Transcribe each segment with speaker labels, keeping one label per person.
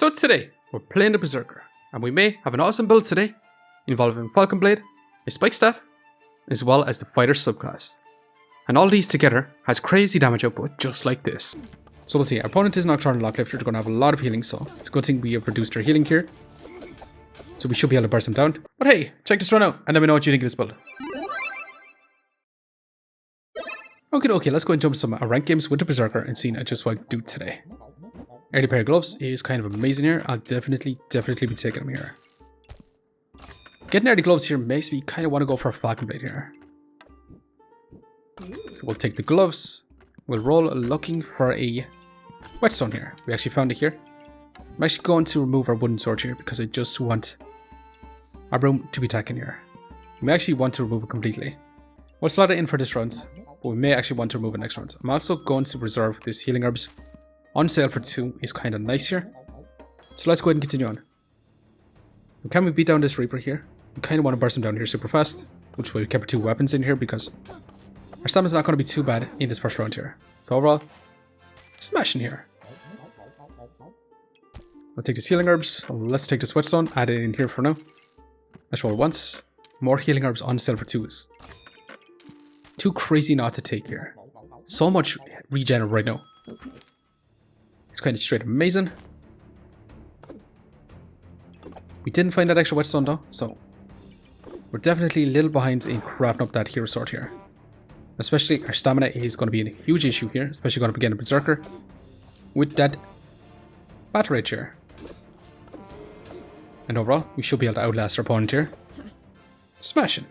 Speaker 1: So today, we're playing the Berserker, and we may have an awesome build today, involving Falcon Blade, a Spike Staff, as well as the Fighter subclass. And all these together has crazy damage output, just like this. So we'll see, our opponent is Nocturnal Locklifter, they're going to have a lot of healing, so it's a good thing we have reduced our healing here. So we should be able to burst them down. But hey, check this run out, and let me know what you think of this build. Okay, let's go and jump some ranked games with the Berserker and see just what I can do today. Early pair of gloves is kind of amazing here. I'll definitely be taking them here. Getting early gloves here makes me kind of want to go for a Falcon Blade here. So we'll take the gloves. We'll roll looking for a whetstone here. We actually found it here. I'm actually going to remove our wooden sword here because I just want our broom to be taken here. We may actually want to remove it completely. We'll slot it in for this round, but we may actually want to remove it next round. I'm also going to reserve this healing herbs. On sale for 2 is kind of nice here. So let's go ahead and continue on. And can we beat down this Reaper here? We kind of want to burst him down here super fast, which way we kept our 2 weapons in here because our stamina's not going to be too bad in this first round here. So overall, smashing here. Let's take the healing herbs. Let's take this whetstone, add it in here for now. Let's roll once. More healing herbs on sale for 2s. Too crazy not to take here. So much regen right now. It's kind of straight amazing. We didn't find that extra whetstone though, so we're definitely a little behind in crafting up that hero sword here. Especially our stamina is going to be a huge issue here, especially going up against a Berserker with that battle rage here. And overall, we should be able to outlast our opponent here. Smashing.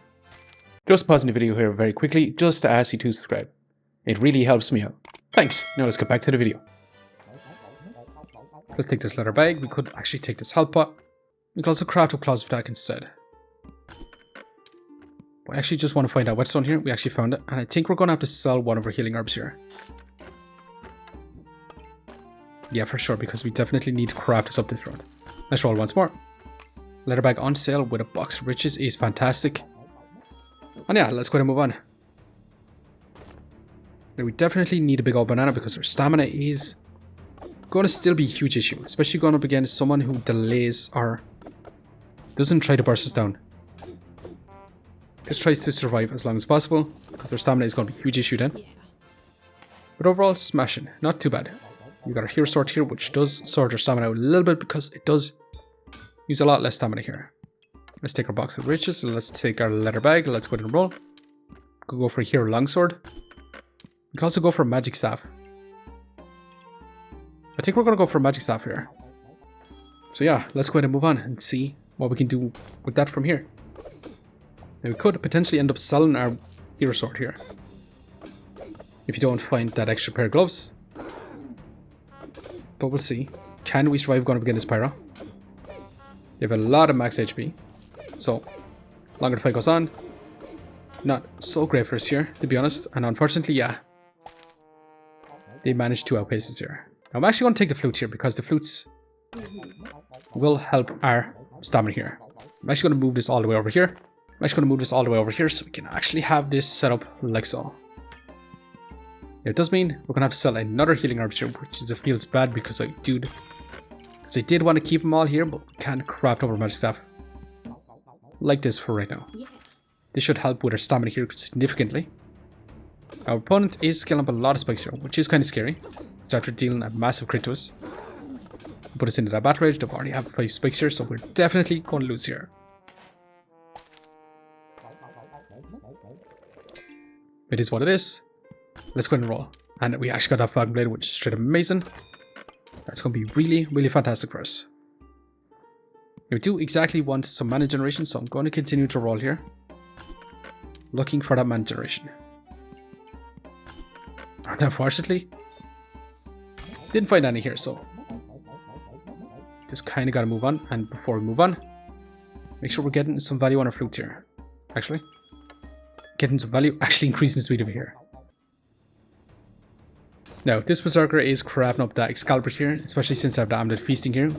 Speaker 1: Just pausing the video here very quickly, just to ask you to subscribe. It really helps me out. Thanks. Now let's get back to the video. Let's take this leather bag. We could actually take this health pot. We can also craft up claws of attack instead. I actually just want to find out whetstone here. We actually found it. And I think we're going to have to sell one of our healing herbs here. Yeah, for sure. Because we definitely need to craft this up this round. Let's roll once more. Leather bag on sale with a box of riches is fantastic. And yeah, let's go ahead and move on. Now, we definitely need a big old banana because our stamina is going to still be a huge issue. Especially going up against someone who delays or doesn't try to burst us down. Just tries to survive as long as possible, because their stamina is going to be a huge issue then. But overall, smashing. Not too bad. We got our hero sword here, which does sort our stamina out a little bit, because it does use a lot less stamina here. Let's take our box of riches, so let's take our leather bag, let's go ahead and roll. Could go for a hero longsword. We can also go for a magic staff. I think we're going to go for a magic staff here. So yeah, let's go ahead and move on and see what we can do with that from here. Now we could potentially end up selling our hero sword here. If you don't find that extra pair of gloves. But we'll see. Can we survive going up against this Pyro? They have a lot of max HP. So, longer the fight goes on. Not so great for us here, to be honest. And unfortunately, yeah. They managed to outpace us here. Now I'm actually going to take the flute here because the flutes will help our stamina here. I'm actually going to move this all the way over here. So we can actually have this set up like so. Now, it does mean we're going to have to sell another healing herbs here, which feels bad because I did want to keep them all here, but we can't craft over magic staff like this for right now. This should help with our stamina here significantly. Our opponent is scaling up a lot of spikes here, which is kind of scary. It's after dealing a massive crit to us. Put us into that battle rage. They've already have 5 spikes here, so we're definitely going to lose here. It is what it is. Let's go ahead and roll. And we actually got that Falcon Blade, which is straight amazing. That's going to be really fantastic for us. We do exactly want some mana generation, so I'm going to continue to roll here. Looking for that mana generation. And unfortunately, didn't find any here, so just kind of got to move on. And before we move on, make sure we're getting some value on our flute here. Actually, getting some value, actually increasing the speed over here. Now, this Berserker is crafting up that Excalibur here, especially since I have the Amulet Feasting here.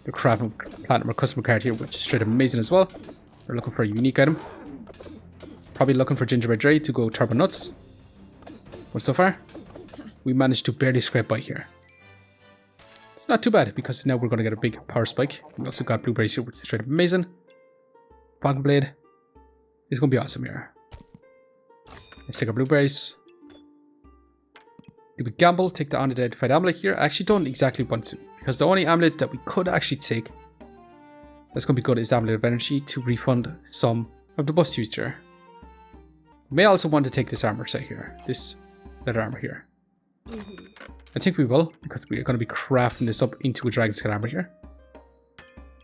Speaker 1: They're crafting Platinum or Customer card here, which is straight amazing as well. They're looking for a unique item. Probably looking for Gingerbread Dre to go Turbo Nuts. But so far, we managed to barely scrape by here. not too bad, because now we're going to get a big power spike. We also got blueberries here, which is straight up amazing. Falcon Blade is going to be awesome here. Let's take our blueberries. Do we gamble, take the unidentified amulet here? I actually don't exactly want to, because the only amulet that we could actually take that's going to be good is the amulet of energy to refund some of the buffs used here. May also want to take this armor set here, this leather armor here. I think we will, because we are going to be crafting this up into a dragon skin armor here.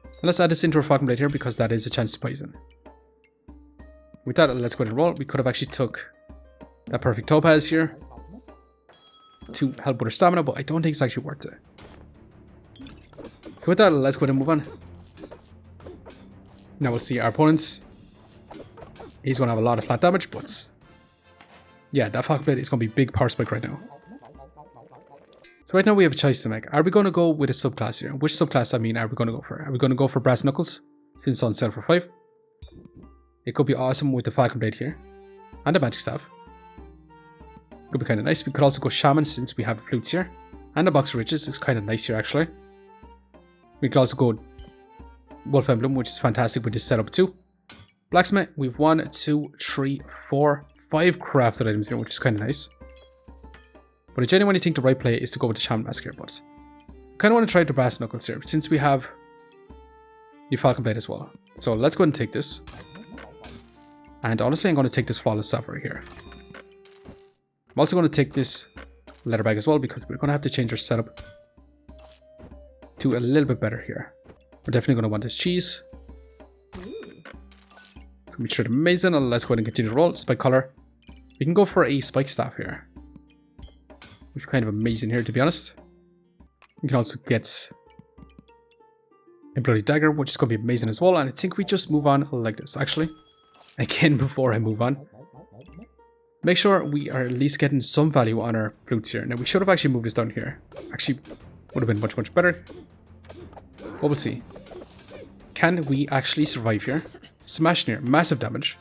Speaker 1: And let's add this into our Falcon Blade here, because that is a chance to poison. With that, let's go ahead and roll. We could have actually took that perfect topaz here to help with our stamina, but I don't think it's actually worth it. With that, let's go ahead and move on. Now we'll see our opponents. He's going to have a lot of flat damage, but yeah, that Falcon Blade is going to be big power spike right now. So right now we have a choice to make. Are we going to go with a subclass here? Which subclass, I mean, are we going to go for? Are we going to go for Brass Knuckles, since it's on sale for 5? It could be awesome with the Falcon Blade here, and the Magic Staff. Could be kind of nice. We could also go Shaman, since we have flutes here, and the Box of Riches is kind of nice here actually. We could also go Wolf Emblem, which is fantastic with this setup too. Blacksmith, we've 1, 2, 3, 4, 5 crafted items here, which is kind of nice. But I genuinely think the right play is to go with the Shaman Mask here, but I kind of want to try the Brass Knuckles here, since we have the Falcon Blade as well. So let's go ahead and take this. And honestly, I'm going to take this Flawless Sapphire here. I'm also going to take this leather bag as well, because we're going to have to change our setup to a little bit better here. We're definitely going to want this cheese. It's going to be straight amazing. Let's go ahead and continue to roll. Spike collar. We can go for a spike staff here, which is kind of amazing here, to be honest. We can also get a bloody dagger, which is going to be amazing as well. And I think we just move on like this, actually. Again, before I move on, make sure we are at least getting some value on our flutes here. Now, we should have actually moved this down here. Actually, would have been much, much better. But we'll see. Can we actually survive here? Smash near. Massive damage.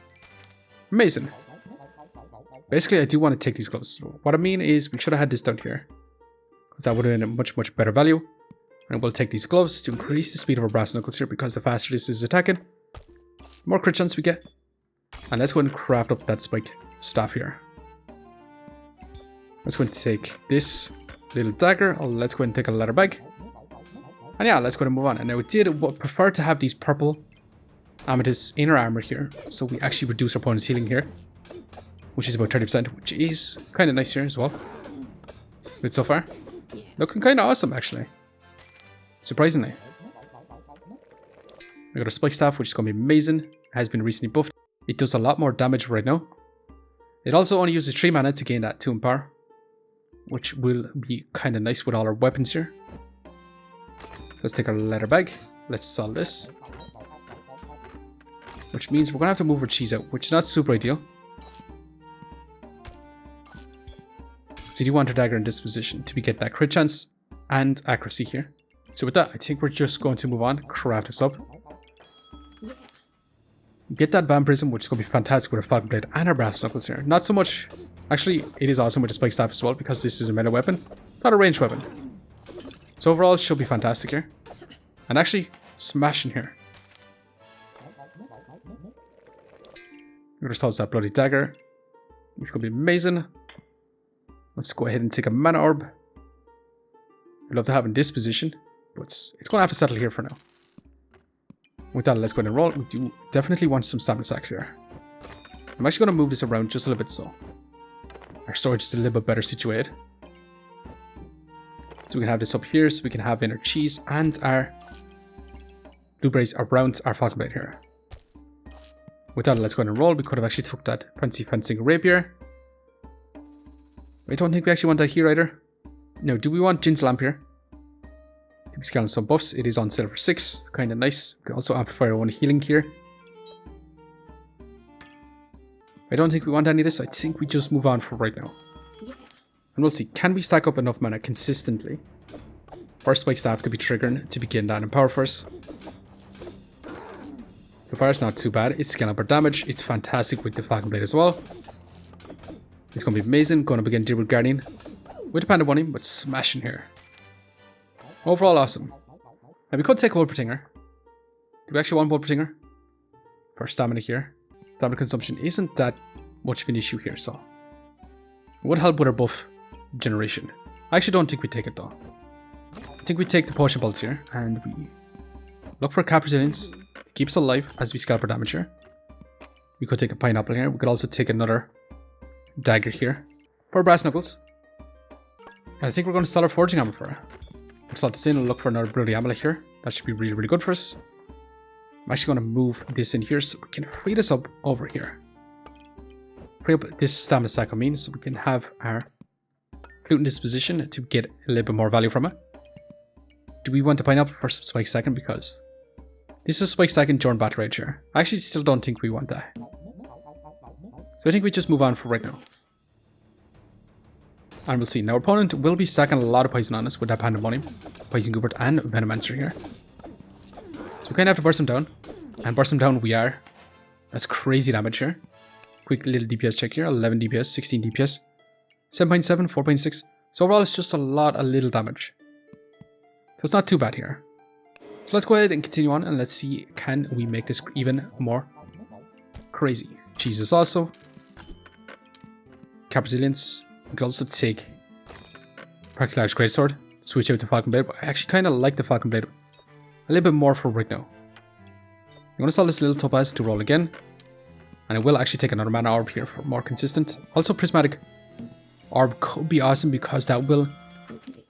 Speaker 1: Amazing. Basically, I do want to take these gloves. What I mean is, we should have had this down here, because that would have been a much, much better value. And we'll take these gloves to increase the speed of our Brass Knuckles here, because the faster this is attacking, the more crit chance we get. And let's go ahead and craft up that spike staff here. Let's go ahead and take this little dagger. Let's go ahead and take a leather bag. And yeah, let's go ahead and move on. And I would prefer to have these purple amethysts in our armor here, so we actually reduce our opponent's healing here, which is about 30%, which is kind of nice here as well. But so far, looking kind of awesome actually, surprisingly. We got a spike staff, which is going to be amazing. It has been recently buffed. It does a lot more damage right now. It also only uses 3 mana to gain that 2 in power, which will be kind of nice with all our weapons here. Let's take our leather bag. Let's solve this. Which means we're going to have to move our cheese out, which is not super ideal. So you do want a dagger in this position to get that crit chance and accuracy here. So with that, I think we're just going to move on, craft this up. Get that vampirism, which is going to be fantastic with our Falcon Blade and our Brass Knuckles here. Not so much... Actually, it is awesome with the Spike Staff as well, because this is a melee weapon. It's not a ranged weapon. So overall, it should be fantastic here. And actually, smashing here. We're going to solve that bloody dagger, which will be amazing. Let's go ahead and take a mana orb. I'd love to have in this position, but it's going to have to settle here for now. With that, let's go ahead and roll. We do definitely want some stamina sacks here. I'm actually going to move this around just a little bit so our storage is a little bit better situated. So we can have this up here, so we can have in our cheese and our blueberries around our Falcon Blade here. With that, let's go ahead and roll. We could have actually took that fancy fencing rapier. I don't think we actually want that here either. No, do we want Jin's Lamp here? We scale on some buffs. It is on sale for 6. Kind of nice. We can also amplify our own healing here. I don't think we want any of this. I think we just move on for right now. And we'll see. Can we stack up enough mana consistently for our Spike Staff to be triggering to begin that in power first? So far, it's not too bad. It's scaling up our damage. It's fantastic with the Falcon Blade as well. It's going to be amazing. Going to begin deal with Guardian with a Panda Bunny, but smashing here. Overall, awesome. And we could take a Wolf Pretinger. Do we actually want Wolf Pretinger? For stamina here. Stamina consumption isn't that much of an issue here, so it would help with our buff generation. I actually don't think we take it though. I think we take the Potion Pulse here, and we look for Cap Resilience to keep us alive as we scalp our damage here. We could take a Pineapple here. We could also take another Dagger here for Brass Knuckles. And I think we're going to sell our Forging Hammer for it. We'll slot this in and look for another Bloody Amulet here. That should be really, really good for us. I'm actually going to move this in here so we can free this up over here. Free up this stamina stack, I mean, so we can have our flute in this position to get a little bit more value from it. Do we want the Pineapple for some Spike Stacking? Because this is Spike Stacking during Battle Rage here. I actually still don't think we want that. So I think we just move on for right now. And we'll see. Now our opponent will be stacking a lot of poison on us with that Pandemonium, Poison Goobert, and Venomancer here. So we kind of have to burst him down. And burst him down we are. That's crazy damage here. Quick little DPS check here. 11 DPS, 16 DPS, 7.7, 4.6. So overall it's just a lot of little damage. So it's not too bad here. So let's go ahead and continue on and let's see, can we make this even more crazy. Jesus also. Cap Resilience. We can also take Practically Large Greatsword. Switch out to Falcon Blade. But I actually kind of like the Falcon Blade a little bit more for right now. I'm going to sell this little Topaz to roll again. And I will actually take another Mana Orb here for more consistent. Also Prismatic Orb could be awesome because that will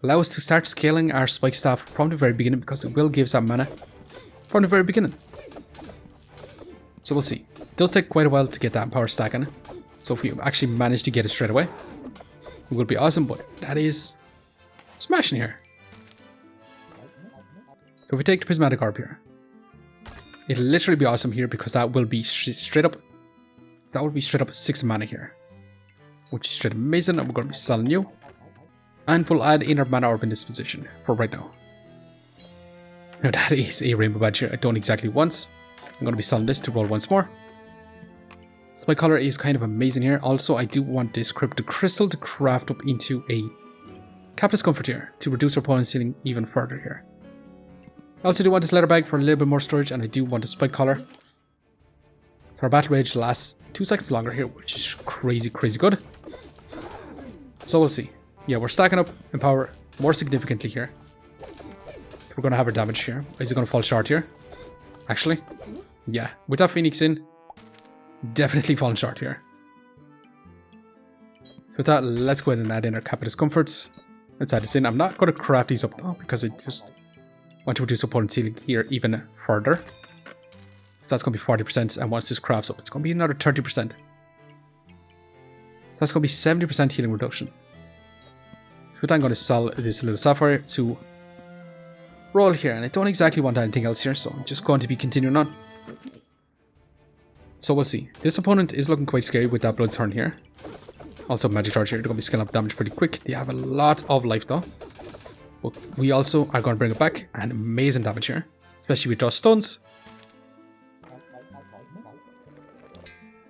Speaker 1: allow us to start scaling our Spike Staff from the very beginning, because it will give us that mana from the very beginning. So we'll see. It does take quite a while to get that power stack in. So if we actually manage to get it straight away, it will be awesome, but that is smashing here. So if we take the Prismatic Orb here, it'll literally be awesome here because that will be straight up 6 mana here, which is straight amazing. And we're going to be selling you. And we'll add in our Mana Orb in this position for right now. Now that is a Rainbow Badge here I don't exactly want. I'm going to be selling this to roll once more. Spike Collar is kind of amazing here. Also, I do want this Cryptic Crystal to craft up into a Capless Comfort here to reduce our opponent's healing even further here. I also do want this Leather Bag for a little bit more storage, and I do want a Spike Collar. So our Battle Rage lasts 2 seconds longer here, which is crazy, crazy good. So we'll see. Yeah, we're stacking up in power more significantly here. We're going to have our damage here. Is it going to fall short here? Actually, yeah. With that Phoenix in, definitely falling short here. So with that, let's go ahead and add in our Capitalist Comforts. Let's add this in. I'm not going to craft these up though, because I just want to reduce opponent's healing here even further. So that's going to be 40%, and once this crafts up, it's going to be another 30%. So that's going to be 70% healing reduction. So with that, I'm going to sell this little Sapphire to roll here, and I don't exactly want anything else here, so I'm just going to be continuing on. So we'll see. This opponent is looking quite scary with that Blood Turn here. Also Magic Charge here. They're going to be scaling up damage pretty quick. They have a lot of life though. But we also are going to bring it back, and amazing damage here, especially with those stuns.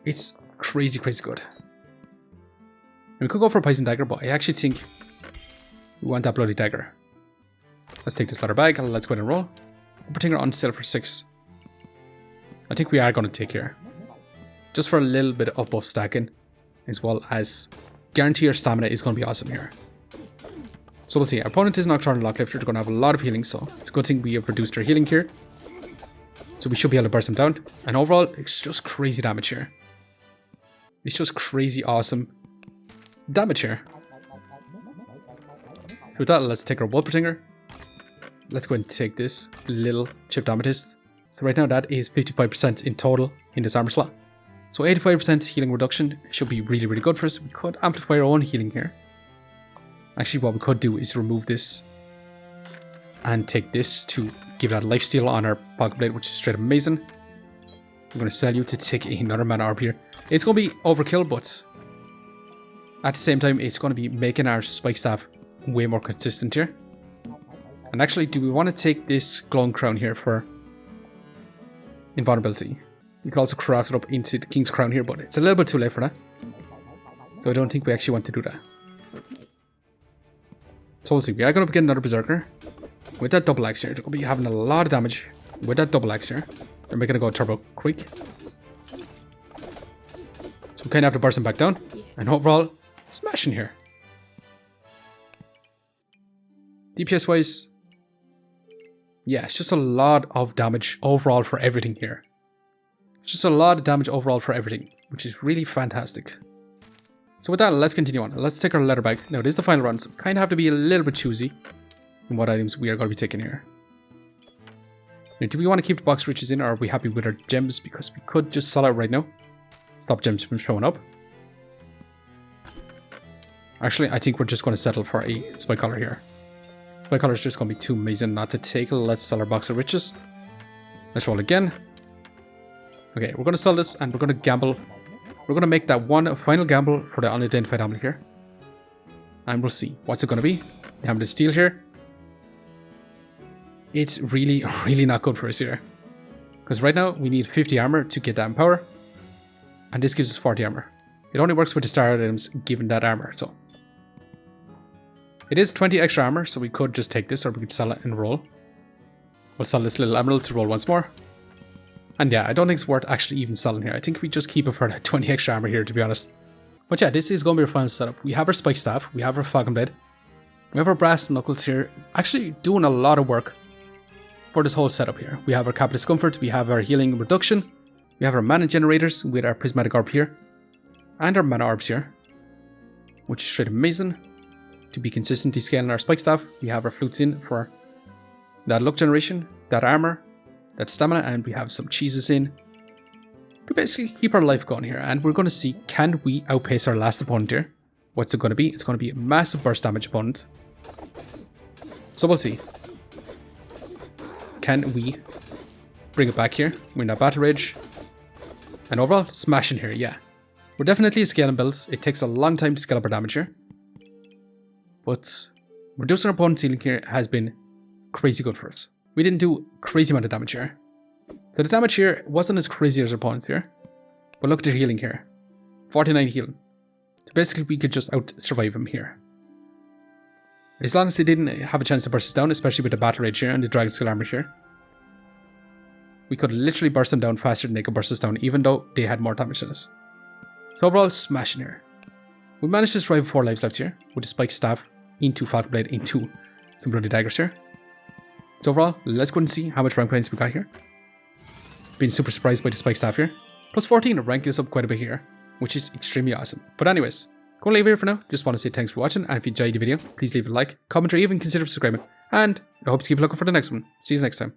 Speaker 1: It's crazy, crazy good. And we could go for a Poison Dagger, but I actually think we want that Bloody Dagger. Let's take this Leather Bag and let's go ahead and roll. Putting her on sale for 6. I think we are going to take here, just for a little bit of buff stacking, as well as guarantee our stamina is going to be awesome here. So we'll see. Our opponent is Nocturnal Locklifter. They're going to have a lot of healing, so it's a good thing we have reduced our healing here. So we should be able to burst them down. And overall, it's just crazy damage here. It's just crazy awesome damage here. So with that, let's take our Wolf Pretinger. Let's go ahead and take this little Chipped Amethyst. So right now that is 55% in total in this armor slot. So 85% healing reduction should be really, really good for us. We could amplify our own healing here. Actually, what we could do is remove this and take this to give that lifesteal on our Falcon Blade, which is straight amazing. I'm going to sell you to take another Mana Orb here. It's going to be overkill, but at the same time, it's going to be making our Spike Staff way more consistent here. And actually, do we want to take this Glowing Crown here for invulnerability? You can also craft it up into the King's Crown here, but it's a little bit too late for that. So I don't think we actually want to do that. So we'll see. We are going to get another Berserker. with that double axe here. They're going to be having a lot of damage with that double axe here. They're making it go turbo quick. So we kind of have to burst them back down. And overall, smashing here. DPS wise, yeah, it's just a lot of damage overall for everything here. It's just a lot of damage overall for everything, which is really fantastic. So with that, let's continue on. Let's take our leather bag. Now, this is the final run, so we kind of have to be a little bit choosy in what items we are going to be taking here. Now, do we want to keep the box riches in, or are we happy with our gems? Because we could just sell out right now. Stop gems from showing up. Actually, I think we're just going to settle for a spike collar here. Spike collar is just going to be too amazing not to take. Let's sell our box of riches. Let's roll again. Okay, we're going to sell this and we're going to gamble. We're going to make that one final gamble for the unidentified amulet here. And we'll see. What's it going to be? We have the steel here. It's really, really not good for us here. Because right now, we need 50 armor to get that power. And this gives us 40 armor. It only works with the star items given that armor, so. It is 20 extra armor, so we could just take this or we could sell it and roll. We'll sell this little emerald to roll once more. And yeah, I don't think it's worth actually even selling here. I think we just keep it for the 20 extra armor here, to be honest. But yeah, this is going to be our final setup. We have our spike staff, we have our falcon blade, we have our brass knuckles here, actually doing a lot of work for this whole setup here. We have our cap discomfort, we have our healing reduction, we have our mana generators with our prismatic orb here, and our mana orbs here, which is straight amazing. To be consistently scaling our spike staff, we have our flutes in for that luck generation, that armor, that stamina, and we have some cheeses in to basically keep our life going here. And we're going to see, can we outpace our last opponent here? What's it going to be? It's going to be a massive burst damage opponent. So we'll see. Can we bring it back here? We're in that battle rage. And overall, smashing here, yeah. We're definitely scaling builds. It takes a long time to scale up our damage here. But reducing our opponent's healing here has been crazy good for us. We didn't do crazy amount of damage here. So the damage here wasn't as crazy as our opponents here. But look at the healing here. 49 healing. So basically we could just out-survive him here. As long as they didn't have a chance to burst us down, especially with the battle rage here and the dragon skull armor here, we could literally burst them down faster than they could burst us down, even though they had more damage than us. So overall, smashing here. We managed to survive 4 lives left here with the spike staff into falcon blade into some bloody daggers here. So overall, let's go and see how much rank points we got here. Been super surprised by the spike staff here. Plus 14, ranking us up quite a bit here, which is extremely awesome. But anyways, going to leave it here for now. Just want to say thanks for watching, and if you enjoyed the video, please leave a like, comment, or even consider subscribing. And I hope to keep looking for the next one. See you next time.